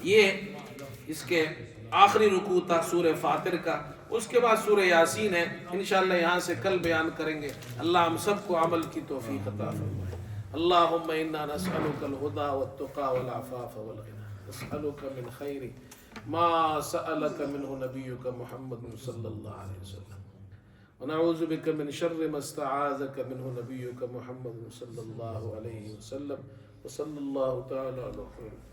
یہ اس کے آخری رکوع تھا سورہ فاطر کا، اس کے بعد سورہ یاسین ہے، انشاءاللہ یہاں سے کل بیان کریں گے۔ اللہ ہم سب کو عمل کی توفیق عطا فرمائے۔ اللہم انا نسألک الہدی والتقی والعفاف والغنی، نسألک من خیر ما سألک منہ نبیک محمد صلی اللہ علیہ وسلم، ونعوذ بک من شر ما استعاذک منہ نبیک محمد صلی اللہ علیہ وسلم، وصلی اللہ تعالی علی خیر